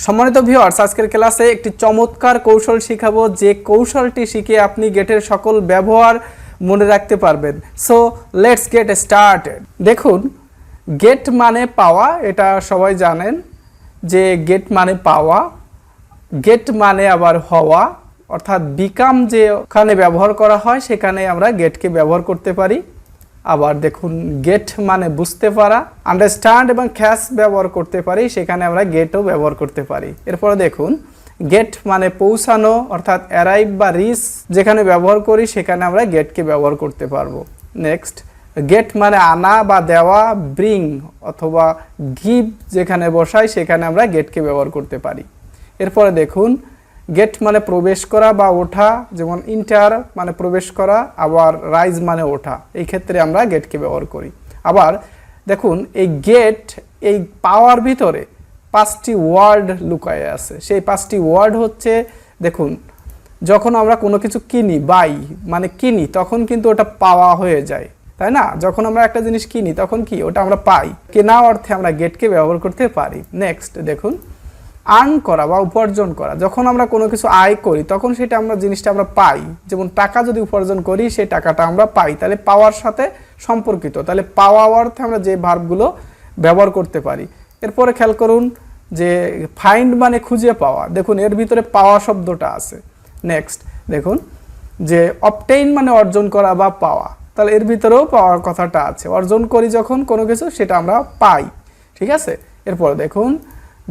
সম্মানিত ভিউয়ার্স, আজকের ক্লাসে একটি চমৎকার কৌশল শিখাবো, যে কৌশলটি শিখে আপনি গেটের সকল ব্যবহার মনে রাখতে পারবেন। So let's get started. দেখুন, গেট মানে পাওয়া, এটা সবাই জানেন যে গেট মানে পাওয়া, গেট মানে আবার হওয়া, অর্থাৎ বিকাম যেখানে ব্যবহার করা হয় সেখানে আমরা গেটকে ব্যবহার করতে পারি। আবার দেখুন, গেট মানে বুঝতে পারা, আন্ডারস্ট্যান্ড এবং ক্যাচ ব্যবহার করতে পারি, সেখানে আমরা গেটও ব্যবহার করতে পারি। এরপরে দেখুন, গেট মানে পৌঁছানো, অর্থাৎ অ্যারাইভ বা রিচ যেখানে ব্যবহার করি সেখানে আমরা গেটকে ব্যবহার করতে পারবো। নেক্সট, গেট মানে আনা বা দেওয়া, ব্রিং অথবা গিভ যেখানে বসাই সেখানে আমরা গেটকে ব্যবহার করতে পারি। এরপরে দেখুন, গেট মানে প্রবেশ করা বা ওঠা, যেমন ইন্টার মানে প্রবেশ করা, আবার রাইজ মানে ওঠা, এই ক্ষেত্রে আমরা গেটকে ব্যবহার করি। আবার দেখুন, এই গেট, এই পাওয়ার ভিতরে 5টি ওয়ার্ড লুকায়ে আছে। সেই 5টি ওয়ার্ড হচ্ছে, দেখুন, যখন আমরা কোনো কিছু কিনি, বাই মানে কিনি, তখন কিন্তু ওটা পাওয়া হয়ে যায়, তাই না? যখন আমরা একটা জিনিস কিনি তখন কি ওটা আমরা পাই, কেনা অর্থে আমরা গেটকে ব্যবহার করতে পারি। নেক্সট দেখুন, আর্ন করা বা উপার্জন করা, যখন আমরা কোনো কিছু আয় করি তখন সেটা আমরা জিনিসটা আমরা পাই। যেমন টাকা যদি উপার্জন করি সেই টাকাটা আমরা পাই, তাহলে পাওয়ার সাথে সম্পর্কিত, তাহলে পাওয়া অর্থে আমরা যে ভার্বগুলো ব্যবহার করতে পারি। এরপরে খেয়াল করুন যে ফাইন্ড মানে খুঁজে পাওয়া, দেখুন এর ভিতরে পাওয়া শব্দটা আছে। নেক্সট দেখুন যে অবটেইন মানে অর্জন করা বা পাওয়া, তাহলে এর ভিতরেও পাওয়ার কথাটা আছে, অর্জন করি যখন কোনো কিছু সেটা আমরা পাই, ঠিক আছে? এরপরে দেখুন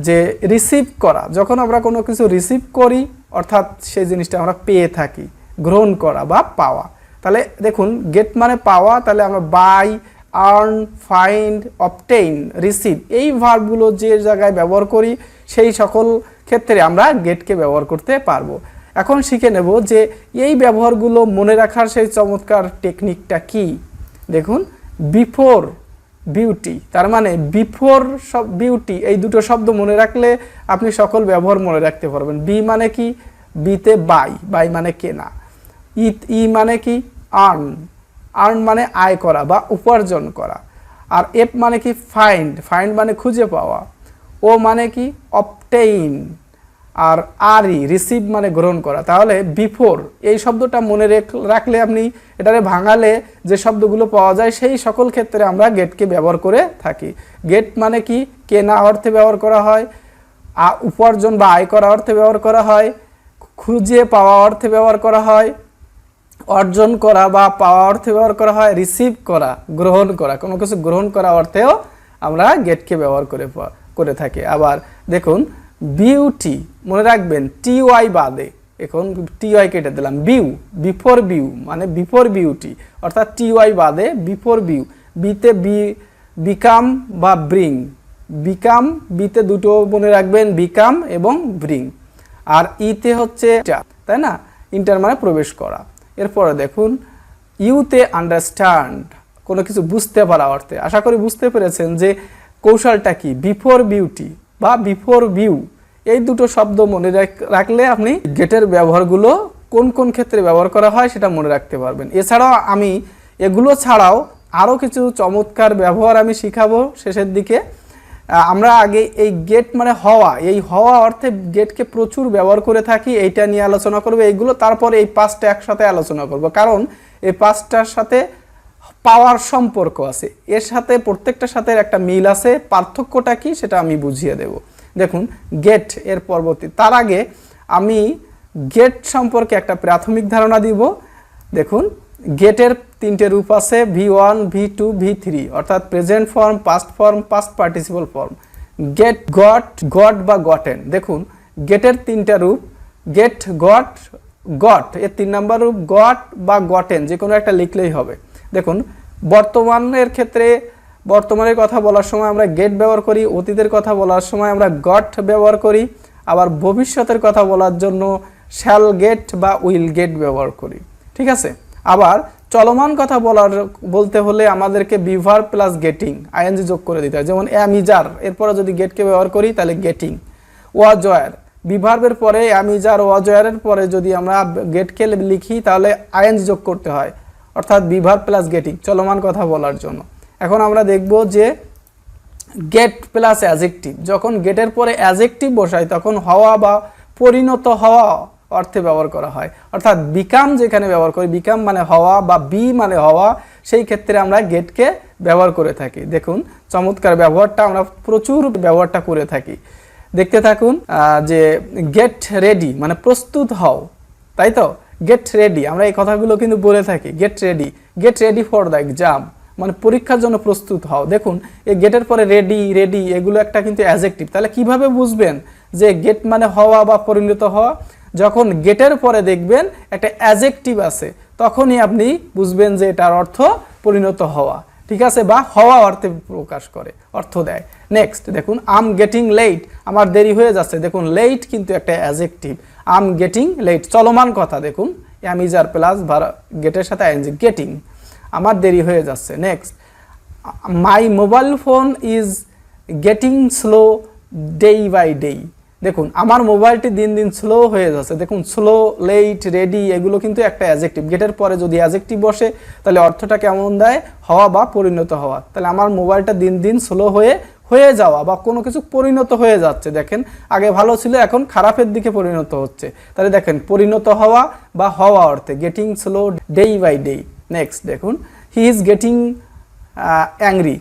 যে রিসিভ করা, যখন আমরা কোনো কিছু রিসিভ করি অর্থাৎ সেই জিনিসটা আমরা পেয়ে থাকি, গ্রহণ করা বা পাওয়া। তাহলে দেখুন, গেট মানে পাওয়া, তাহলে আমরা buy, earn, find, obtain, receive এই ভার্বগুলো যে জায়গায় ব্যবহার করি সেই সকল ক্ষেত্রে আমরা গেটকে ব্যবহার করতে পারবো। এখন শিখে নেব যে এই ব্যবহারগুলো মনে রাখার সেই চমৎকার টেকনিকটা কি। দেখুন, বিফোর বিউটি, তার মানে বিফোর সব বিউটি, এই দুটো শব্দ মনে রাখলে আপনি সকল ব্যবহার মনে রাখতে পারবেন। বি মানে কি, বিতে বাই, বাই মানে কেনা। ই মানে কি, আর্ন, আর্ন মানে আয় করা বা উপার্জন করা। আর এফ মানে কি, ফাইন্ড, ফাইন্ড মানে খুঁজে পাওয়া। ও মানে কি, অবটেইন। আর আরই রিসিভ মানে গ্রহণ করা। তাহলে বিফোর এই শব্দটা মনে রাখলে, আপনি এটারে ভাঙালে যে শব্দগুলো পাওয়া যায় সেই সকল ক্ষেত্রে আমরা গেটকে ব্যবহার করে থাকি। গেট মানে কি, কেনা অর্থে ব্যবহার করা হয়, উপার্জন বা আয় করা অর্থে ব্যবহার করা হয়, খুঁজে পাওয়া অর্থে ব্যবহার করা হয়, অর্জন করা বা পাওয়া অর্থে ব্যবহার করা হয়, রিসিভ করা গ্রহণ করা, কোনো কিছু গ্রহণ করা অর্থেও আমরা গেটকে ব্যবহার করে থাকি। আবার দেখুন, বিউটি মনে রাখবেন টি-ওয়াই বাদে, এখন টি-ওয়াই কেটে দিলাম, বিউ, বিফোর বিউ মানে বিফোর বিউটি, অর্থাৎ টি-ওয়াই বাদে বিফোর বিউ। বিতে বিকাম বা ব্রিং, বিকাম, বিতে দুটো মনে রাখবেন, বিকাম এবং ব্রিং। আর ইতে হচ্ছে তাই না, ইন্টার মানে প্রবেশ করা। এরপরে দেখুন, ইউতে আন্ডারস্ট্যান্ড, কোনো কিছু বুঝতে পারা অর্থে। আশা করি বুঝতে পেরেছেন যে কৌশলটা কি, বিফোর বিউটি বা বিফোর ভিউ, এই দুটো শব্দ মনে রাখলে আপনি গেটের ব্যবহারগুলো কোন কোন ক্ষেত্রে ব্যবহার করা হয় সেটা মনে রাখতে পারবেন। এছাড়াও আমি এগুলো ছাড়াও আরও কিছু চমৎকার ব্যবহার আমি শিখাবো শেষের দিকে। আমরা আগে এই গেট মানে হওয়া, এই হওয়া অর্থে গেটকে প্রচুর ব্যবহার করে থাকি, এইটা নিয়ে আলোচনা করবো এইগুলো, তারপরে এই 5টা একসাথে আলোচনা করব, কারণ এই 5টার সাথে পাওয়ার সম্পর্ক আছে, এর সাথে প্রত্যেকটার সাথে একটা মিল আছে, পার্থক্যটা কি সেটা আমি বুঝিয়ে দেব। দেখুন, গেট এর পরবর্তী, তার আগে আমি গেট সম্পর্কে একটা প্রাথমিক ধারণা দিব। দেখুন, গেটের 3টে রূপ আছে, V1, V2, V3, অর্থাৎ present form, past form, past participle form. Get, got, got বা গটেন। দেখুন, গেটের 3টা রূপ, গেট, গট, গট, এর 3 নম্বর রূপ গট বা গটেন, যে কোনো একটা লিখলেই হবে। দেখুন, বর্তমানের ক্ষেত্রে বর্তমানের কথা বলার সময় আমরা গেট ব্যবহার করি, অতীতের কথা বলার সময় আমরা গট ব্যবহার করি, আবার ভবিষ্যতের কথা বলার জন্য শ্যাল গেট বা উইল গেট ব্যবহার করি, ঠিক আছে? আবার চলমান কথা বলতে হলে আমাদেরকে বিভার প্লাস গেটিং, আইএনজি যোগ করে দিতে হয়। যেমন অ্যামিজার, এরপরে যদি গেটকে ব্যবহার করি তাহলে গেটিং। ওয়াজয়ার, বিভার্বের পরে অ্যামিজার, ওয়াজয়ারের পরে যদি আমরা গেটকে লিখি তাহলে আইএনজি যোগ করতে হয়, অর্থাৎ বিভার প্লাস গেটিং, চলমান কথা বলার জন্য। এখন আমরা দেখব যে গেট প্লাস অ্যাজেক্টিভ, যখন গেটের পরে অ্যাজেক্টিভ বসাই তখন হওয়া বা পরিণত হওয়া অর্থে ব্যবহার করা হয়। অর্থাৎ বিকাম যেখানে ব্যবহার করি, বিকাম মানে হওয়া বা বি মানে হওয়া, সেই ক্ষেত্রে আমরা গেটকে ব্যবহার করে থাকি। দেখুন চমৎকার ব্যবহারটা, আমরা প্রচুর ব্যবহারটা করে থাকি। দেখতে থাকুন যে গেট রেডি মানে প্রস্তুত হও, তাই তো? গেট রেডি আমরা এই কথাগুলো কিন্তু বলে থাকি। Get ready for the exam মানে পরীক্ষার জন্য প্রস্তুত হও। দেখুন এই গেটের পরে রেডি এগুলো একটা কিন্তু অ্যাডজেক্টিভ। তাহলে কিভাবে বুঝবেন যে গেট মানে হওয়া বা পরিণত হওয়া? যখন গেটের পরে দেখবেন একটা অ্যাডজেক্টিভ আছে, তখনই আপনি বুঝবেন যে এটার অর্থ পরিণত হওয়া, ঠিক আছে, বা হওয়া অর্থে প্রকাশ করে, অর্থ দেয়। নেক্সট দেখুন আম গেটিং লেট, আমার দেরি হয়ে যাচ্ছে। দেখুন লেট কিন্তু একটা অ্যাডজেক্টিভ। আম গেটিং লেট চলমান কথা। দেখুন এম ইজ আর প্লাস গেটের সাথে আইএনজি, গেটিং, আমার দেরি হয়ে যাচ্ছে। Next my mobile phone is getting slow day by day. দেখুন আমার মোবাইলটি দিন দিন স্লো হয়ে যাচ্ছে। দেখুন স্লো, লেট, রেডি এগুলো কিন্তু একটা অ্যাডজেক্টিভ। গেটের পরে যদি অ্যাডজেক্টিভ বসে তাহলে অর্থটা কেমন দেয়? হওয়া বা পরিণত হওয়া। তাহলে আমার মোবাইলটা দিন দিন স্লো হয়ে যাওয়া বা কোনো কিছু পরিণত হয়ে যাচ্ছে। দেখেন আগে ভালো ছিল, এখন খারাপের দিকে পরিণত হচ্ছে। তাহলে দেখেন পরিণত হওয়া বা হওয়া অর্থে getting slow day by day. Next দেখুন হি ইজ গেটিং অ্যাংরি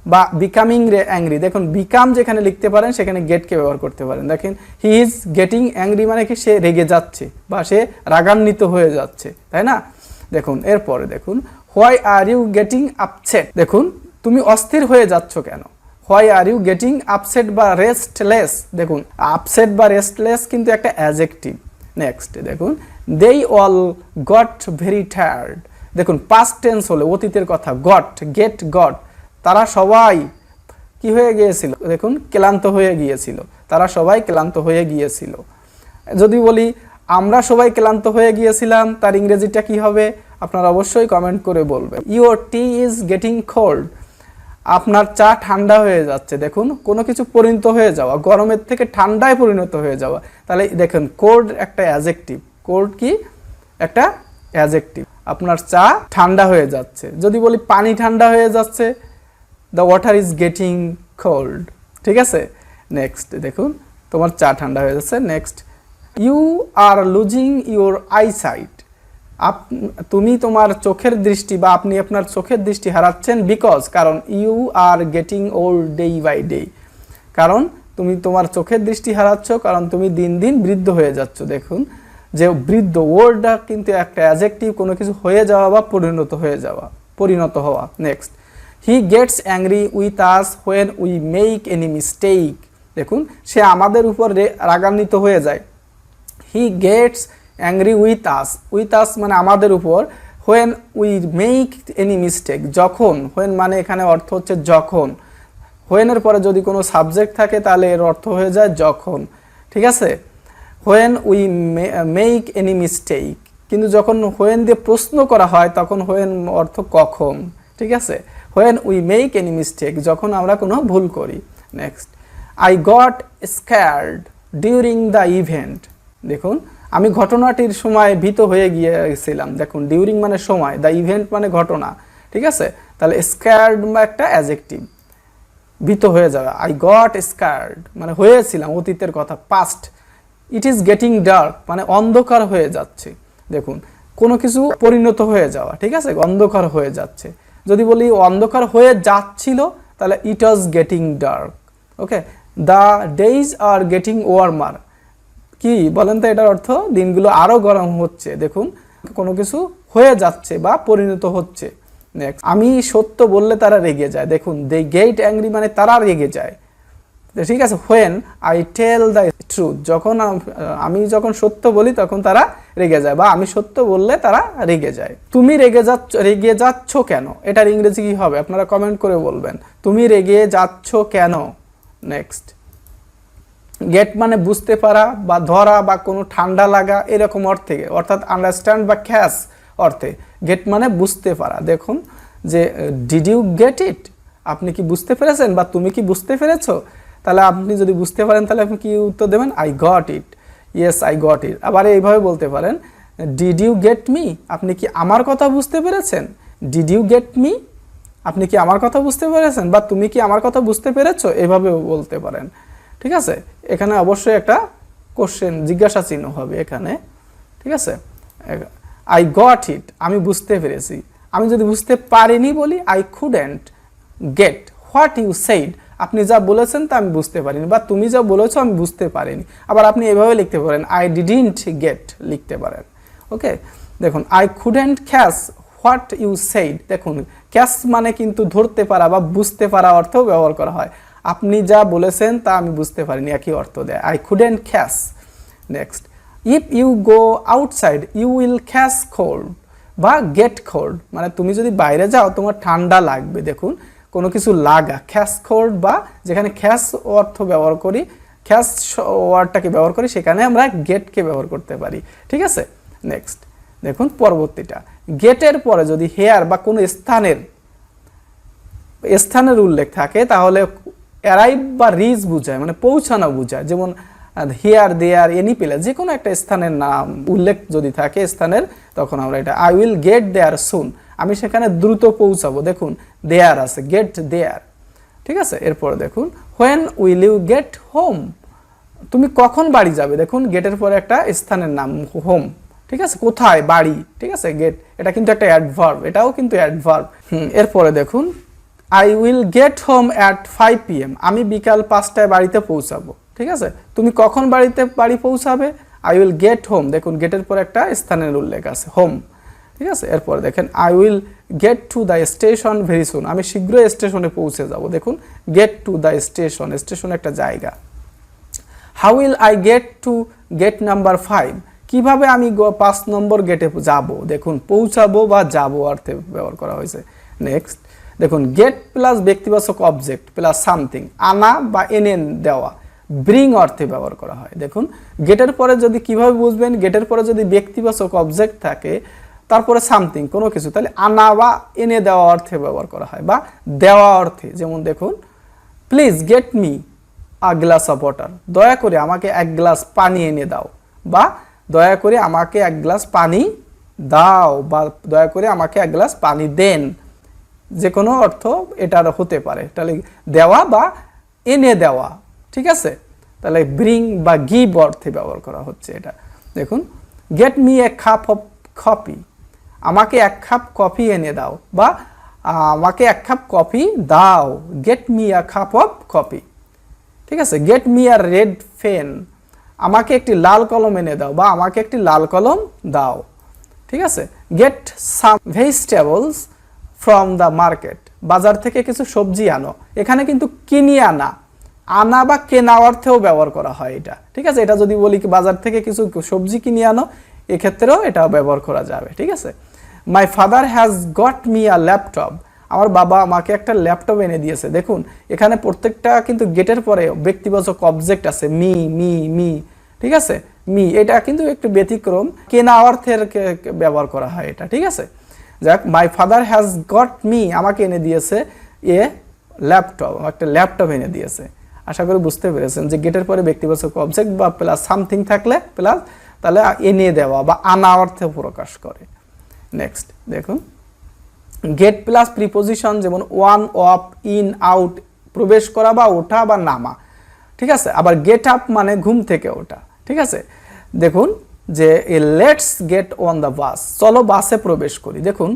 বা বিকামিং অ্যাংরি। দেখুন বিকাম যেখানে লিখতে পারেন সেখানে গেটকে ব্যবহার করতে পারেন। দেখেন হি ইজ গেটিং অ্যাংরি মানে কি সে রেগে যাচ্ছে বা সে রাগান্বিত হয়ে যাচ্ছে, তাই না? দেখুন এরপরে দেখুন why are you getting upset. দেখুন তুমি অস্থির হয়ে যাচ্ছ কেন? Why are you getting upset বা রেস্টলেস। দেখুন আপসেট বা রেস্টলেস কিন্তু একটা অ্যাডজেক্টিভ। নেক্সট দেখুন they all got very tired. দেখুন পাস্ট টেন্স হলে অতীতের কথা, গট, তারা সবাই কি হয়ে গিয়েছিল? দেখুন ক্লান্ত হয়ে গিয়েছিল, তারা সবাই ক্লান্ত হয়ে গিয়েছিল। যদি বলি আমরা সবাই ক্লান্ত হয়ে গিয়েছিলাম, তার ইংরেজিটা কি হবে? আপনারা অবশ্যই কমেন্ট করে বলবেন। Your T is getting cold, আপনার চা ঠান্ডা হয়ে যাচ্ছে। দেখুন কোনো কিছু পরিণত হয়ে যাওয়া, গরমের থেকে ঠান্ডায় পরিণত হয়ে যাওয়া। তাহলে দেখেন কোল্ড একটা অ্যাডজেক্টিভ। কোল্ড কি? একটা অ্যাডজেক্টিভ। আপনার চা ঠান্ডা হয়ে যাচ্ছে। যদি বলি পানি ঠান্ডা হয়ে যাচ্ছে, the water is getting cold, ঠিক আছে? নেক্সট দেখুন তোমার চা ঠান্ডা হয়ে যাচ্ছে। Next you are losing your eyesight, তুমি তোমার চোখের দৃষ্টি বা আপনি আপনার চোখের দৃষ্টি হারাচ্ছেন। বিকজ কারণ you are getting old day by day, কারণ তুমি তোমার চোখের দৃষ্টি হারাচ্ছ কারণ তুমি দিন দিন বৃদ্ধ হয়ে যাচ্ছ। দেখুন যে বৃদ্ধ ওয়ার্ডটা কিন্তু একটা অ্যাডজেক্টিভ, কোনো কিছু হয়ে যাওয়া বা পরিণত হওয়া। Next he Gates angry with us when we make any mistake. দেখুন সে আমাদের উপর রাগান্বিত হয়ে যায়। He gets angry with us মানে আমাদের উপর। When we make any mistake, যখন, হোয়েন মানে এখানে অর্থ হচ্ছে যখন। হোয়েনের পরে যদি কোনো সাবজেক্ট থাকে তাহলে এর অর্থ হয়ে যায় যখন, ঠিক আছে? When we make any mistake, কিন্তু যখন হোয়েন দিয়ে প্রশ্ন করা হয় তখন হোয়েন অর্থ কখন, ঠিক আছে? When we make any mistake, যখন আমরা কোনো ভুল করি। Next I got scared during the event. দেখুন আমি ঘটনাটির সময় ভীত হয়ে গিয়েছিলাম। দেখুন ডিউরিং মানে সময়, দ্য ইভেন্ট মানে ঘটনা, ঠিক আছে? তাহলে স্ক্যার্ড একটা অ্যাডজেক্টিভ, ভীত হয়ে যাওয়া। আই গট স্ক্যার্ড মানে হয়েছিলাম, অতীতের কথা, past. It is getting dark মানে অন্ধকার হয়ে যাচ্ছে। দেখুন কোনো কিছু পরিণত হয়ে যাওয়া, ঠিক আছে? অন্ধকার হয়ে যাচ্ছে। যদি বলি অন্ধকার হয়ে যাচ্ছিল তাহলে it was getting dark. Okay, the days are getting warmer, কি বলেন তো এটার অর্থ? দিনগুলো আরো গরম হচ্ছে। দেখুন কোনো কিছু হয়ে যাচ্ছে বা পরিণত হচ্ছে। নেক্সট আমি সত্য বললে তারা রেগে যায়। দেখুন দে গেট অ্যাংরি মানে তারা রেগে যায়, ঠিক আছে? When I tell the truth, আমি যখন সত্য বলি তখন তারা রেগে যায়, বা আমি সত্য বললে তারা রেগে যায়। তুমি রেগে যাচ্ছ কেন? এটার ইংরেজি কি হবে? আপনারা কমেন্ট করে বলবেন। তুমি রেগে যাচ্ছ কেন? নেক্সট গেট মানে বুঝতে পারা বা ধরা বা কোনো ঠান্ডা লাগা এরকম অর্থে, অর্থাৎ আন্ডারস্ট্যান্ড বা ক্যাচ অর্থে গেট মানে বুঝতে পারা। দেখুন যে ডিড ইউ গেট ইট, আপনি কি বুঝতে পেরেছেন বা তুমি কি বুঝতে পেরেছো? তাহলে আপনি যদি বুঝতে পারেন তাহলে আপনি কি উত্তর দেবেন? I got it, yes I got it. আবার এইভাবে বলতে পারেন ডিড ইউ গেট মি, আপনি কি আমার কথা বুঝতে পেরেছেন? ডিড ইউ গেট মি, আপনি কি আমার কথা বুঝতে পেরেছেন, বা তুমি কি আমার কথা বুঝতে পেরেছো, এভাবেও বলতে পারেন। ঠিক আছে, এখানে অবশ্যই একটা কোশ্চেন, জিজ্ঞাসা চিহ্ন হবে এখানে। ঠিক আছে, আই গট ইট, আমি বুঝতে পেরেছি। আমি যদি বুঝতে পারিনি বলি I couldn't get what you said, আপনি যা বলেছেন তা আমি বুঝতে পারিনি, বা তুমি যা বলেছো আমি বুঝতে পারিনি। আবার আপনি এভাবে লিখতে পারেন, আই ডিডন্ট গেট লিখতে পারেন। ওকে, দেখুন I couldn't catch what you said, দেখুন ক্যাচ মানে কিন্তু ধরতে পারা বা বুঝতে পারা অর্থেও ব্যবহার করা হয়। আপনি যা বলেছেন তা আমি বুঝতে পারিনি, একই অর্থ দেয়, I couldn't catch. Next, if you go outside you will catch cold বা গেট কোল্ড, মানে তুমি যদি বাইরে যাও তোমার ঠান্ডা লাগবে। দেখুন কোনো কিছু লাগা, ক্যাচ কোল্ড, বা যেখানে ক্যাচ অর্থ ব্যবহার করি, ক্যাচ ওয়ার্ডটাকে ব্যবহার করি, সেখানে আমরা গেটকে ব্যবহার করতে পারি। ঠিক আছে, নেক্সট দেখুন পরবর্তীটা, গেটের পরে যদি হেয়ার বা কোনো স্থানের উল্লেখ থাকে তাহলে অ্যারাইভ বা রিচ বোঝায়, মানে পৌঁছানো বোঝায়। যেমন হিয়ার, দেয়ার, এনি প্লেস, যে কোনো একটা স্থানের নাম উল্লেখ যদি থাকে স্থানের, তখন আমরা এটা আই উইল গেট দেয়ার সুন, আমি সেখানে দ্রুত পৌঁছাবো। দেখুন দেয়ার আছে, গেট দেয়ার। ঠিক আছে, এরপর দেখুন when will you get home, তুমি কখন বাড়ি যাবে। দেখুন গেটের পরে একটা স্থানের নাম হোম। ঠিক আছে, কোথায়, বাড়ি। ঠিক আছে, গেট এটা কিন্তু একটা অ্যাডভার্ব, এটাও কিন্তু অ্যাডভার্ব। এরপরে দেখুন I will get home at 5 PM, আমি বিকাল 5টায় বাড়িতে পৌঁছাবো। ঠিক আছে, তুমি কখন বাড়ি পৌঁছাবে, আই উইল গেট হোম, দেখুন গেটের পর একটা স্থানের উল্লেখ আছে, হোম। ঠিক আছে, এরপরে দেখেন I will get to the station very soon, আমি শীঘ্রই স্টেশনে পৌঁছে যাব। দেখুন get to the station, station একটা জায়গা। How will I get number 5, কিভাবে আমি 5 নম্বর গেটে যাব। দেখুন পৌঁছাবো বা যাবো অর্থে ব্যবহার করা হয়েছে। নেক্সট দেখুন গেট প্লাস ব্যক্তিবাচক অবজেক্ট প্লাস সামথিং, আনা বা এনে দেওয়া, ব্রিং অর্থে ব্যবহার করা হয়। দেখুন গেটের পরে যদি কিভাবে বুঝবেন, গেটের পরে যদি ব্যক্তিবাচক অবজেক্ট থাকে তারপরে সামথিং কোনো কিছু, তাহলে আনা বা এনে দেওয়া অর্থে ব্যবহার করা হয়, বা দেওয়া অর্থে। যেমন দেখুন please get me a glass of water, দয়া করে আমাকে এক গ্লাস পানি এনে দাও, বা দয়া করে আমাকে এক গ্লাস পানি দাও, বা দয়া করে আমাকে এক গ্লাস পানি দেন। যে কোনো অর্থ এটার হতে পারে, তাহলে দেওয়া বা এনে দেওয়া। ঠিক আছে, তাহলে ব্রিং বা গিভ অর্থে ব্যবহার করা হচ্ছে এটা। দেখুন get me a cup of coffee, আমাকে এক কাপ কফি এনে দাও, বা আমাকে এক কাপ কফি দাও, get me a cup of coffee. ঠিক আছে, গেট মি আর রেড পেন, আমাকে একটি লাল কলম এনে দাও, বা আমাকে একটি লাল কলম দাও। ঠিক আছে, get some vegetables from the market, বাজার থেকে কিছু সবজি আনো। এখানে কিন্তু কিনে আনা, আনা বা কেনা অর্থেও ব্যবহার করা হয় এটা। ঠিক আছে, এটা যদি বলি কি বাজার থেকে কিছু সবজি কিনে আনো, এক্ষেত্রেও এটা ব্যবহার করা যাবে। ঠিক আছে, my father has got me a laptop, আমার বাবা আমাকে একটা ল্যাপটপ এনে দিয়েছে। দেখুন এখানে প্রত্যেকটা কিন্তু গেটের পরে ব্যক্তিবাচক অবজেক্ট আছে, মি মি মি। ঠিক আছে, মি এটা কিন্তু একটু ব্যতিক্রম, কেনা অর্থের ব্যবহার করা হয় এটা। ঠিক আছে, যাক my father has got me, আমাকে এনে দিয়েছে এ ল্যাপটপ, একটা ল্যাপটপ এনে দিয়েছে। আশা করি বুঝতে পেরেছেন যে গেটের পরে ব্যক্তিবাচক অবজেক্ট বা প্লাস সামথিং থাকলে প্লাস তাহলে এনে দেওয়া বা আনা অর্থে প্রকাশ করে। নেক্সট দেখুন গেট প্লাস প্রিপোজিশন, যেমন ওয়ান, অফ, ইন, আউট, প্রবেশ করা বা ওঠা বা নামা। ঠিক আছে, আবার গেট আপ মানে ঘুম থেকে ওঠা। ঠিক আছে, দেখুন যে let's get on the bus, চলো বাসে প্রবেশ করি। দেখুন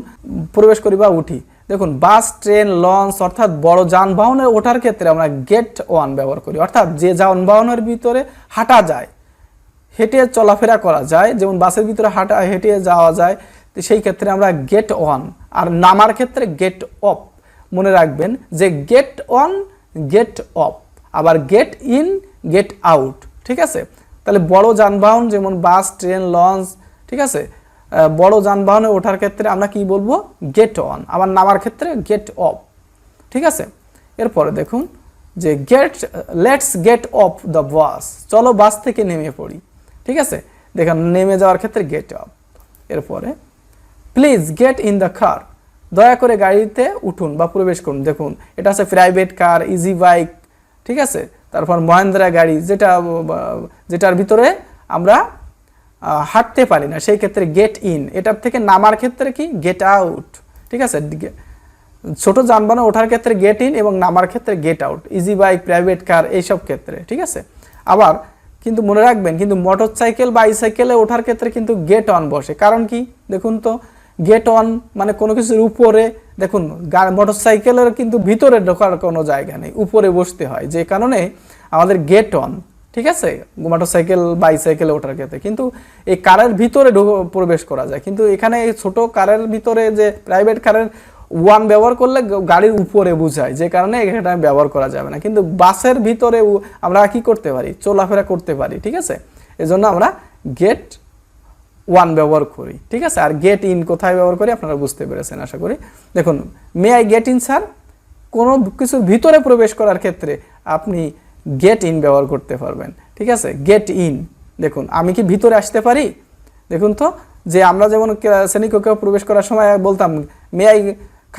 প্রবেশ করি বা উঠি। দেখুন বাস, ট্রেন, লঞ্চ অর্থাৎ বড় যানবাহনে ওঠার ক্ষেত্রে আমরা গেট অন ব্যবহার করি, অর্থাৎ যে যানবাহনের ভিতরে হাঁটা যায়, হেঁটে চলাফেরা করা যায়, যেমন বাসের ভিতরে হেঁটে যাওয়া যায়, তো সেই ক্ষেত্রে আমরা গেট অন। আর নামার ক্ষেত্রে গেট অফ। মনে রাখবেন যে গেট অন, গেট অফ, আবার গেট ইন, গেট আউট। ঠিক আছে, তাহলে বড় যানবাহন যেমন বাস, ট্রেন, লঞ্চ, ঠিক আছে, বড় যানবাহনে ওঠার ক্ষেত্রে আমরা কি বলবো, গেট অন, আবার নামার ক্ষেত্রে গেট অফ। ঠিক আছে, এরপরে দেখুন যে let's get of the bus, চলো বাস থেকে নেমে পড়ি। ঠিক আছে, দেখেন নেমে যাওয়ার ক্ষেত্রে গেট অফ। এরপরে please get in the car, দয়া করে গাড়িতে উঠুন বা প্রবেশ করুন। দেখুন এটা হচ্ছে প্রাইভেট কার, ইজি বাইক। ঠিক আছে, তারপর মহেন্দ্রা গাড়ি, যেটার ভিতরে আমরা হাঁটতে পারি না, সেই ক্ষেত্রে গেট ইন। এটার থেকে নামার ক্ষেত্রে কি গেট আউট। ঠিক আছে, ছোট যানবাহনে ওঠার ক্ষেত্রে গেট ইন এবং নামার ক্ষেত্রে get out, easy bike, private car এইসব ক্ষেত্রে, ঠিক আছে। আবার কিন্তু মনে রাখবেন কিন্তু মোটরসাইকেল বা বাইসাইকেলে ওঠার ক্ষেত্রে কিন্তু গেট অন বসে। কারণ কি দেখুন তো, গেট অন মানে কোনো কিছুর উপরে, দেখুন মোটরসাইকেলের কিন্তু ভিতরে ঢোকার কোনো জায়গা নেই, উপরে বসতে হয়, যে কারণে আমাদের গেট অন, ঠিক আছে, মোটরসাইকেল বাইসাইকেলে ওঠার ক্ষেত্রে। কিন্তু এই কারের ভিতরে প্রবেশ করা যায়, কিন্তু এখানে এই ছোট কারের ভিতরে যে প্রাইভেট কারের ওয়ান ব্যবহার করলে গাড়ির উপরে বোঝায়, যে কারণে এখানে ব্যবহার করা যাবে না। কিন্তু বাসের ভিতরে আমরা কি করতে পারি, চলাফেরা করতে পারি, ঠিক আছে। এজন্য আমরা গেট ওয়ান ব্যবহার করি, ঠিক আছে। আর গেট ইন কোথায় ব্যবহার করি আপনারা বুঝতে পেরেছেন আশা করি। দেখুন মে আই গেট ইন স্যার, কোনো কিছুর ভিতরে প্রবেশ করার ক্ষেত্রে আপনি গেট ইন ব্যবহার করতে পারবেন, ঠিক আছে। গেট ইন, দেখুন আমি কি ভিতরে আসতে পারি, দেখুন তো, যে আমরা যেমন শ্রেণীকক্ষে প্রবেশ করার সময় বলতাম may I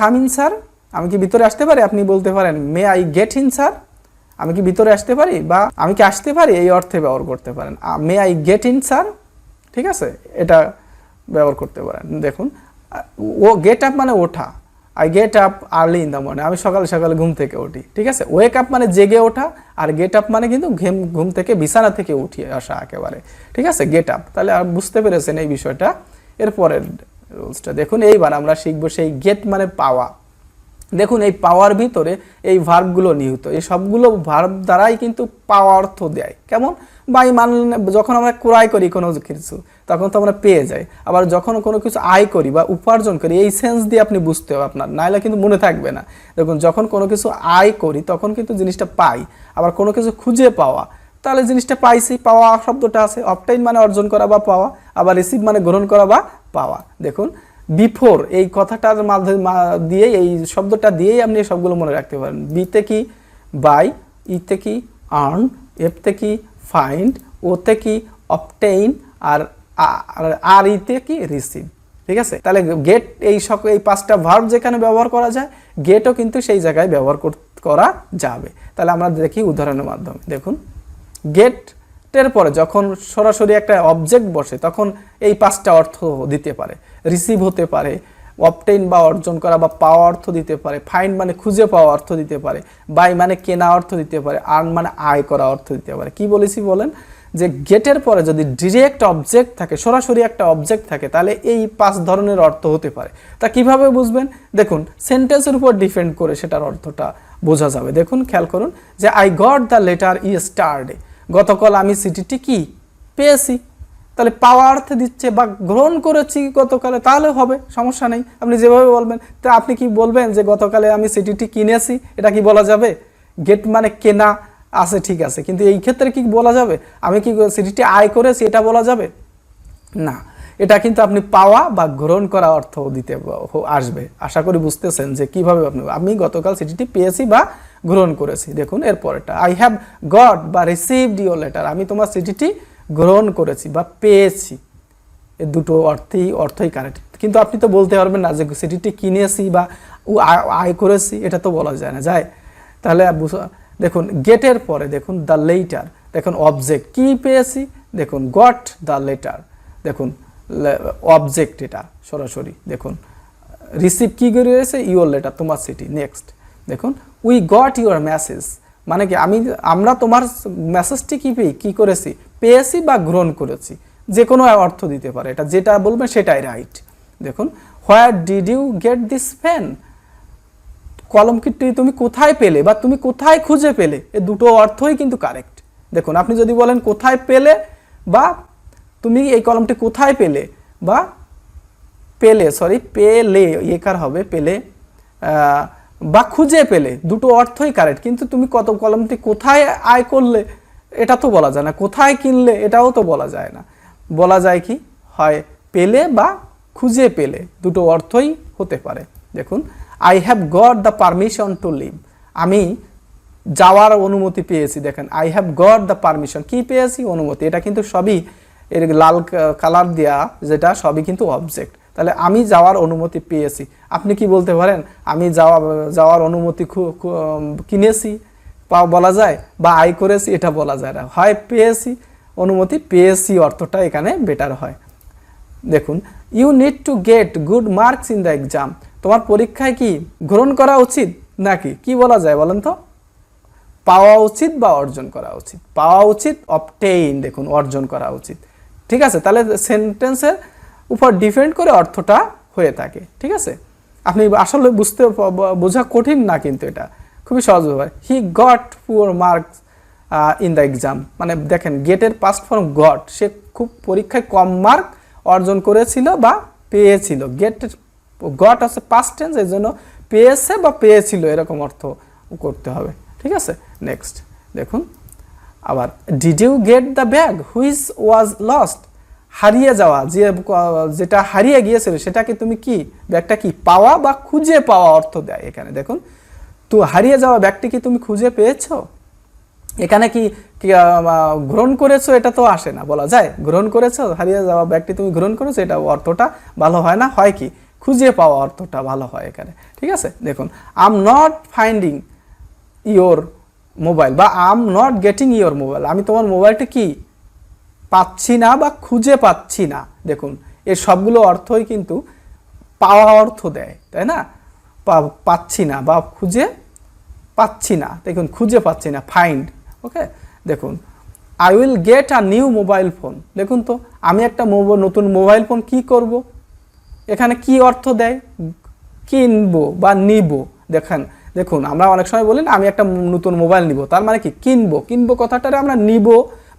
come in sir, আমি কি ভিতরে আসতে পারি, আপনি বলতে পারেন may I get in sir, আমি কি ভিতরে আসতে পারি বা আমি কি আসতে পারি, এই অর্থে ব্যবহার করতে পারেন may I get in sir, ঠিক আছে, এটা ব্যবহার করতে পারেন। দেখুন ও গেট আপ মানে ওঠা, I get up early in the morning, আমি সকালে সকালে ঘুম থেকে উঠি, ঠিক আছে। ওয়েক আপ মানে জেগে ওঠা, আর গেট আপ মানে কিন্তু ঘুম থেকে বিছানা থেকে উঠিয়ে আসা একেবারে, ঠিক আছে, গেট আপ। তাহলে বুঝতে পেরেছেন এই বিষয়টা। এরপরের রুলসটা দেখুন, এইবার আমরা শিখবো সেই গেট মানে পাওয়া। দেখুন এই পাওয়ার ভিতরে এই ভার্বগুলো নিহিত, এই সবগুলো ভার্ব দ্বারাই কিন্তু পাওয়া অর্থ দেয়। কেমন, বাই মানে যখন আমরা ক্রয় করি কোনো কিছু তখন তো আমরা পেয়ে যাই, আবার যখন কোনো কিছু আয় করি বা উপার্জন করি, এই সেন্স দিয়ে আপনি বুঝতে হবে আপনার, নাইলে কিন্তু মনে থাকবে না। দেখুন যখন কোনো কিছু আয় করি তখন কিন্তু জিনিসটা পাই, আবার কোনো কিছু খুঁজে পাওয়া, তাহলে জিনিসটা পাইছি, পাওয়া শব্দটা আছে। অবটেইন মানে অর্জন করা বা পাওয়া, আবার রিসিভ মানে গ্রহণ করা বা পাওয়া। দেখুন বিফোর এই কথাটার মাধ্যমে দিয়ে, এই শব্দটা দিয়েই আপনি সবগুলো মনে রাখতে পারেন। বিতে কি বাই, ইতে কি আর্ন, এফতে কি ফাইন্ড, ওতে কি অবটেইন, আর ইতে কি রিসিভ, ঠিক আছে। তাহলে গেট এই পাঁচটা ভার্ব যেখানে ব্যবহার করা যায়, গেটও কিন্তু সেই জায়গায় ব্যবহার করা যাবে। তাহলে আমরা দেখি উদাহরণের মাধ্যমে। দেখুন গেটের পরে যখন সরাসরি একটা অবজেক্ট বসে তখন এই পাঁচটা অর্থ দিতে পারে। রিসিভ হতে পারে, অবটেইন বা অর্জন করা বা পাওয়া অর্থ দিতে পারে, ফাইন্ড মানে খুঁজে পাওয়া অর্থ দিতে পারে, বাই মানে কেনা অর্থ দিতে পারে, আর্ন মানে আয় করা অর্থ দিতে পারে। কি বলেছি বলেন, যে গেটের পরে যদি ডিরেক্ট অবজেক্ট থাকে, সরাসরি একটা অবজেক্ট থাকে, তাহলে এই পাঁচ ধরনের অর্থ হতে পারে। তা কিভাবে বুঝবেন, দেখুন সেন্টেন্সের উপর ডিপেন্ড করে সেটার অর্থটা বোঝা যাবে। দেখুন খেয়াল করুন, যে I got the letter yesterday, গতকাল আমি চিঠিটি কি পেয়েছি, তাহলে পাওয়া অর্থে দিচ্ছে বা গ্রহণ করেছি গতকালে, তাহলে হবে, সমস্যা নেই, আপনি যেভাবে বলবেন। তা আপনি কি বলবেন যে গতকালে আমি চিঠিটি কিনেছি, এটা কি বলা যাবে? গেট মানে কেনা আছে, ঠিক আছে, কিন্তু এই ক্ষেত্রে কি বলা যাবে আমি কি চিঠিটি আয় করেছি, এটা বলা যাবে না। এটা কিন্তু আপনি পাওয়া বা গ্রহণ করা অর্থ দিতে আসবে। আশা করি বুঝতেছেন যে কিভাবে আমি গতকাল চিঠিটি পেয়েছি বা গ্রহণ করেছি। দেখুন এরপরটা, আই হ্যাভ গট বা রিসিভড ইউর লেটার, আমি তোমার চিঠিটি গ্রহণ করেছি বা পেয়েছি। এই দুটো অর্থই কারেক্ট, কিন্তু আপনি তো বলতে পারবেন না যে চিঠিটি কিনেছি বা আয় করেছি, এটা তো বলা যায় না, যায়। তাহলে দেখুন গেটের পরে দেখুন দ্য লেটার, দেখুন অবজেক্ট কি পেয়েছি, দেখুন গট দ্য লেটার, দেখুন অবজেক্ট এটা সরাসরি। দেখুন রিসিভ কি করেছে, ইউর লেটার তোমার চিঠি। নেক্সট দেখুন উই গট ইউর মেসেজ, মানে কি আমরা তোমার মেসেজটি কি করেছি, পেয়েছি বা গ্রহণ করেছি, যে কোনো অর্থ দিতে পারে, এটা যেটা বলবেন সেটাই রাইট। দেখুন where did you get this pen, কলমটি তুমি কোথায় পেলে বা তুমি কোথায় খুঁজে পেলে, এই দুটো অর্থই কিন্তু কারেক্ট। দেখুন আপনি যদি বলেন কোথায় পেলে বা তুমি এই কলমটি কোথায় পেলে বা পেলে একার হবে পেলে বা খুঁজে পেলে, দুটো অর্থই কারেক্ট, কিন্তু তুমি কলমটি কোথায় আয় করলে এটা তো বলা যায় না, কোথায় কিনলে এটাও তো বলা যায় না। বলা যায় কি, হয় পেলে বা খুঁজে পেলে, দুটো অর্থই হতে পারে। দেখুন I have got the permission to leave, আমি যাওয়ার অনুমতি পেয়েছি। দেখেন I have got the permission, কি পেয়েছি, অনুমতি। এটা কিন্তু সবই এর লাল কালার দেওয়া, যেটা সবই কিন্তু অবজেক্ট। তাহলে আমি যাওয়ার অনুমতি পেয়েছি। আপনি কি বলতে পারেন আমি যাওয়ার অনুমতি কিনেছি বলা যায়, বা আয় করেছি, এটা বলা যায় না। হয় পেয়েছি, অনুমতি পেয়েছি অর্থটা এখানে বেটার হয়। দেখুন you need to get good marks in the exam, তোমার পরীক্ষায় কি গ্রহণ করা উচিত নাকি কি বলা যায় বলেন তো? পাওয়া উচিত বা অর্জন করা উচিত? পাওয়া উচিত, অবটেইন, দেখুন অর্জন করা উচিত। ঠিক আছে, তাহলে সেন্টেন্সের উপর ডিপেন্ড করে অর্থটা হয়ে থাকে। ঠিক আছে, আপনি আসলে বোঝা কঠিন না, কিন্তু এটা খুবই সহজ ব্যাপার। He got poor marks in the exam, মানে দেখেন গেটের পাস্ট ফর্ম গট, সে খুব পরীক্ষায় কম মার্ক অর্জন করেছিল বা পেয়েছিল। গট হচ্ছে পাস্ট টেন্স, এই জন্য পেয়েছে বা পেয়েছিল এরকম অর্থ করতে হবে। ঠিক আছে, নেক্সট দেখুন আবার, did you get the bag which was lost? হারিয়ে যাওয়া, যেটা হারিয়ে গিয়েছিল সেটাকে তুমি কি, ব্যাগটা কি পাওয়া বা খুঁজে পাওয়া অর্থ দেয় এখানে। দেখুন তো হারিয়ে যাওয়া ব্যাগটি কি তুমি খুঁজে পেয়েছো? এখানে কি গ্রহণ করেছো এটা তো আসে না, বলা যায় গ্রহণ করেছো, হারিয়ে যাওয়া ব্যাগটি তুমি গ্রহণ করেছো, এটা অর্থটা ভালো হয় না, হয় কি খুঁজে পাওয়া অর্থটা ভালো হয় এখানে। ঠিক আছে, দেখুন I am not finding your mobile বা I am not getting your mobile, আমি তোমার মোবাইলটা কি পাচ্ছি না বা খুঁজে পাচ্ছি না। দেখুন এর সবগুলো অর্থই কিন্তু পাওয়া অর্থ দেয়, তাই না? পাচ্ছি না বা খুঁজে পাচ্ছি না, দেখুন খুঁজে পাচ্ছি না, ফাইন্ড। ওকে, দেখুন I will get a new mobile phone, দেখুন তো আমি একটা নতুন মোবাইল ফোন কি করব, এখানে কি অর্থ দেয়, কিনবো বা নিব। দেখুন আমরা অনেক সময় বলি না আমি একটা নতুন মোবাইল নিব, তার মানে কি কিনবো, কিনবো কথাটারে আমরা নিব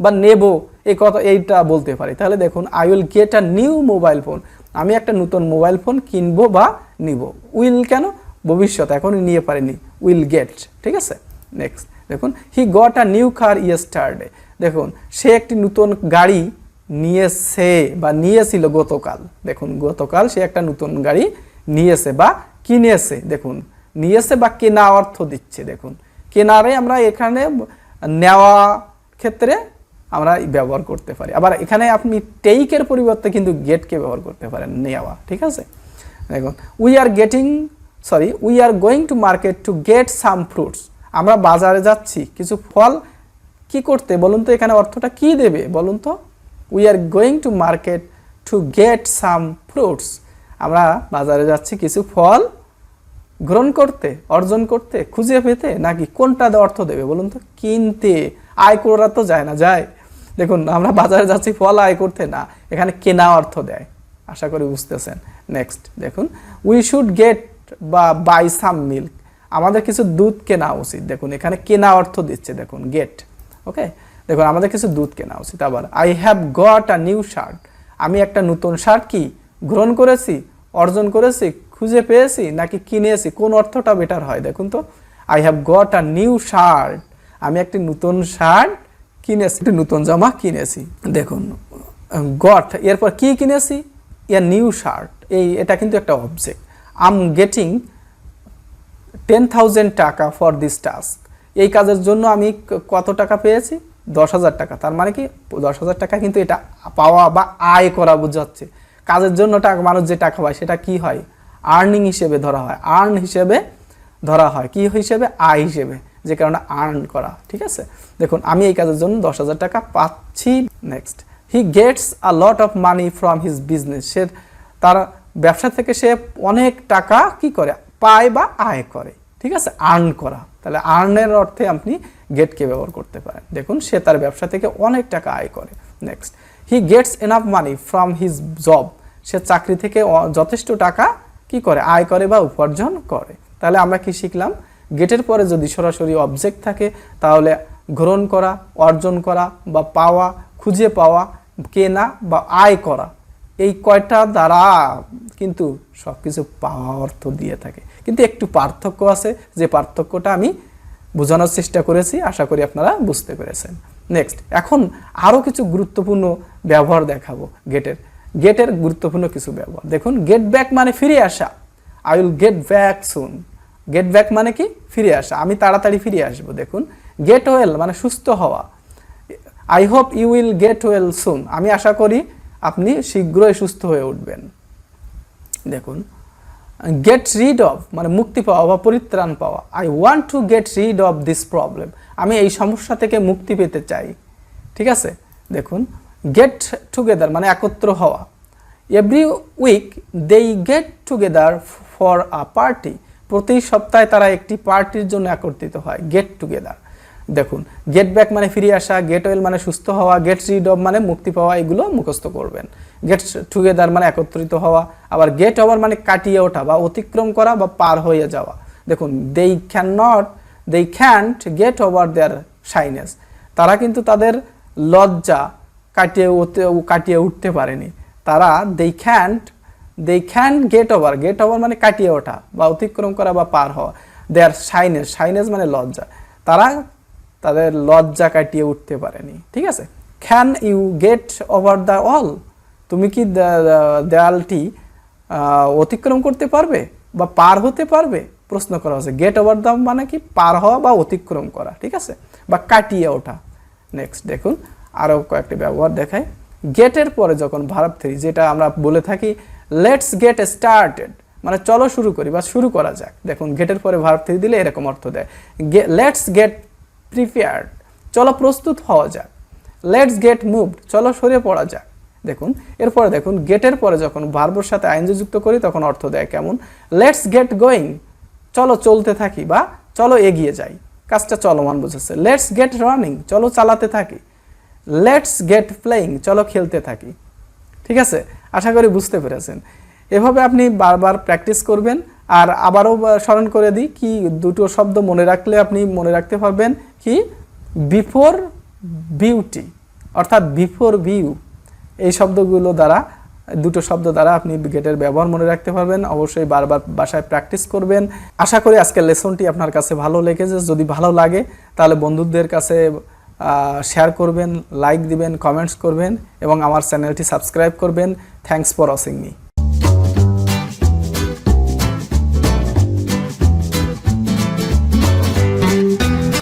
বা নেব এই কথা এইটা বলতে পারি। তাহলে দেখুন I will get a new mobile phone, আমি একটা নতুন মোবাইল ফোন কিনবো বা নিব। উইল কেন, ভবিষ্যৎ, এখনই নিয়ে পারিনি, উইল গেট। ঠিক আছে, নেক্সট দেখুন he got a new car yesterday, দেখুন সে একটি নতুন গাড়ি নিয়েছে বা নিয়েছিল গতকাল। দেখুন গতকাল সে একটা নতুন গাড়ি নিয়েছে বা কিনেছে। দেখুন নিয়েছে বা কেনা অর্থ দিচ্ছে। দেখুন কেনারে আমরা এখানে নেওয়া ক্ষেত্রে আমরা ব্যবহার করতে পারি, আবার এখানে আপনি টেকের পরিবর্তে কিন্তু গেটকে ব্যবহার করতে পারেন, নেওয়া। ঠিক আছে, দেখুন we are going to market to get some fruits, আমরা বাজারে যাচ্ছি কিছু ফল কি করতে, বলুন তো এখানে অর্থটা কি দেবে বলুন তো? We are going to market to get some fruits, আমরা বাজারে যাচ্ছি কিছু ফল গ্রহণ করতে, অর্জন করতে, খুঁজে পেতে, নাকি কোনটা অর্থ দেবে বলুন তো? কিনতে, আয় করা তো যায় না, যায়। দেখুন আমরা বাজারে যাচ্ছি ফল আয় করতে না, এখানে কেনা অর্থ দেয়, আশা করি বুঝতেছেন। নেক্সট দেখুন উই শুড গেট বা বাই সাম মিল্ক, আমাদের কিছু দুধ কেনা উচিত। দেখুন এখানে কেনা অর্থ দিচ্ছে, দেখুন গেট। ওকে, দেখুন আমাদের কিছু দুধ কেনা উচিত। আবার I have got a new shirt, আমি একটা নতুন শার্ট কি গ্রহণ করেছি, অর্জন করেছি, খুঁজে পেয়েছি, নাকি কিনেছি, কোন অর্থটা বেটার হয় দেখুন তো? I have got a new shirt, আমি একটি নতুন শার্ট কিনেছি, একটি নতুন জামা কিনেছি। দেখুন গট এরপর কি কিনেছি, এ নিউ শার্ট, এটা কিন্তু একটা অবজেক্ট। আই এম গেটিং 10,000 টাকা ফর দিস টাস্ক, এই কাজের জন্য আমি কত টাকা পেয়েছি, 10,000 টাকা। তার মানে কি 10,000 টাকা কিন্তু এটা পাওয়া বা আয় করা বোঝাচ্ছে। কাজের জন্য মানুষ যে টাকা পায় সেটা কি হয়, আর্নিং হিসেবে ধরা হয়, আর্ন হিসেবে ধরা হয়, কি হিসেবে, আয় হিসেবে, যে কারণে আর্ন করা। ঠিক আছে, দেখুন আমি এই কাজের জন্য 10,000 টাকা পাচ্ছি। Next he gets a lot of money from his business, সে তার ব্যবসা থেকে সে অনেক টাকা কি করে, পায় বা আয় করে। ঠিক আছে, আর্ন করা, তাহলে আর্নের অর্থে আপনি গেটকে ব্যবহার করতে পারেন। দেখুন সে তার ব্যবসা থেকে অনেক টাকা আয় করে। Next he gets enough money from his job, সে চাকরি থেকে যথেষ্ট টাকা কি করে, আয় করে বা উপার্জন করে। তাহলে আমরা কি শিখলাম, গেটের পরে যদি সরাসরি অবজেক্ট থাকে তাহলে গ্রহণ করা, অর্জন করা বা পাওয়া, খুঁজে পাওয়া, কেনা বা আয় করা, এই কয়টা দ্বারা কিন্তু সব কিছু পাওয়া অর্থ দিয়ে থাকে। কিন্তু একটু পার্থক্য আছে, যে পার্থক্যটা আমি বোঝানোর চেষ্টা করেছি, আশা করি আপনারা বুঝতে পেরেছেন। নেক্সট এখন আরও কিছু গুরুত্বপূর্ণ ব্যবহার দেখাবো গেটের গুরুত্বপূর্ণ কিছু ব্যবহার। দেখুন গেট ব্যাক মানে ফিরে আসা, I will get back soon, gate back মানে কি ফিরে আসা, আমি তাড়াতাড়ি ফিরে আসবো। দেখুন গেট ওয়েল মানে সুস্থ হওয়া, I hope you will get well soon, আমি আশা করি আপনি শীঘ্রই সুস্থ হয়ে উঠবেন। দেখুন গেট রিড অফ মানে মুক্তি পাওয়া বা পরিত্রাণ পাওয়া, I want to get rid of this problem, আমি এই সমস্যা থেকে মুক্তি পেতে চাই। ঠিক আছে, দেখুন গেট টুগেদার মানে একত্র হওয়া, every week they get together for a party, প্রতি সপ্তাহে তারা একটি পার্টির জন্য একত্রিত হয়, গেট টুগেদার। দেখুন, গেট ব্যাক মানে ফিরে আসা, গেট ওয়েল মানে সুস্থ হওয়া, গেট রিড অফ মানে মুক্তি পাওয়া, এগুলো মুখস্থ করবেন। গেট টুগেদার মানে একত্রিত হওয়া, আবার গেট ওভার মানে কাটিয়ে ওঠা বা অতিক্রম করা বা পার হয়ে যাওয়া। দেখুন, they can't get over their shyness, তারা কিন্তু তাদের লজ্জা কাটিয়ে উঠতে পারেনি। তারা দে ক্যান গেট ওভার মানে কাটিয়ে ওঠা বা অতিক্রম করা বা পার হওয়া। দেয়ার শাইনেস মানে লজ্জা, তারা তাদের লজ্জা কাটিয়ে উঠতে পারেনি। ঠিক আছে, can you get over the wall, তুমি কি দেয়ালটি অতিক্রম করতে পারবে বা পার হতে পারবে, প্রশ্ন করা হচ্ছে। গেট ওভার দ্য মানে কি পার হওয়া বা অতিক্রম করা, ঠিক আছে, বা কাটিয়ে ওঠা। নেক্সট দেখুন, আরও কয়েকটি ব্যবহার দেখায়। গেটের পরে যখন ভার্ব 3, যেটা আমরা বলে থাকি লেটস গেট স্টার্টেড, মানে চলো শুরু করি বা শুরু করা যাক। দেখুন, গেটের পরে ভার্ব 3 দিলে এরকম অর্থ দেয়। লেটস গেট প্রিপেয়ার্ড, চলো প্রস্তুত হওয়া যাক। লেটস গেট মুভড, চলো সরে পড়া যাক। দেখুন, এরপরে দেখুন, গেটের পরে যখন ভার্বের সাথে আইএনজি যুক্ত করি তখন অর্থ দেয় কেমন। লেটস গেট গোয়িং, চলো চলতে থাকি বা চলো এগিয়ে যাই, কাজটা চলমান বোঝাচ্ছে। লেটস গেট রানিং, চলো চালাতে থাকি। লেটস গেট প্লেয়িং, চলো খেলতে থাকি। ঠিক আছে, আশা করি বুঝতে পেরেছেন। এভাবে আপনি বারবার প্র্যাকটিস করবেন। আর আবারও স্মরণ করে দিই, কি দুটো শব্দ মনে রাখলে আপনি মনে রাখতে পারবেন, কি বিফোর বিউটি অর্থাৎ বিফোর ভিউ, এই শব্দগুলো দ্বারা, দুটো শব্দ দ্বারা আপনি গেটের ব্যবহার মনে রাখতে পারবেন। অবশ্যই বারবার বাসায় প্র্যাকটিস করবেন। আশা করি আজকের লেসনটি আপনার কাছে ভালো লেগেছে। যদি ভালো লাগে তাহলে বন্ধুদের কাছে শেয়ার করবেন, লাইক দিবেন, কমেন্টস করবেন এবং আমার চ্যানেলটি সাবস্ক্রাইব করবেন। Thanks for watching me.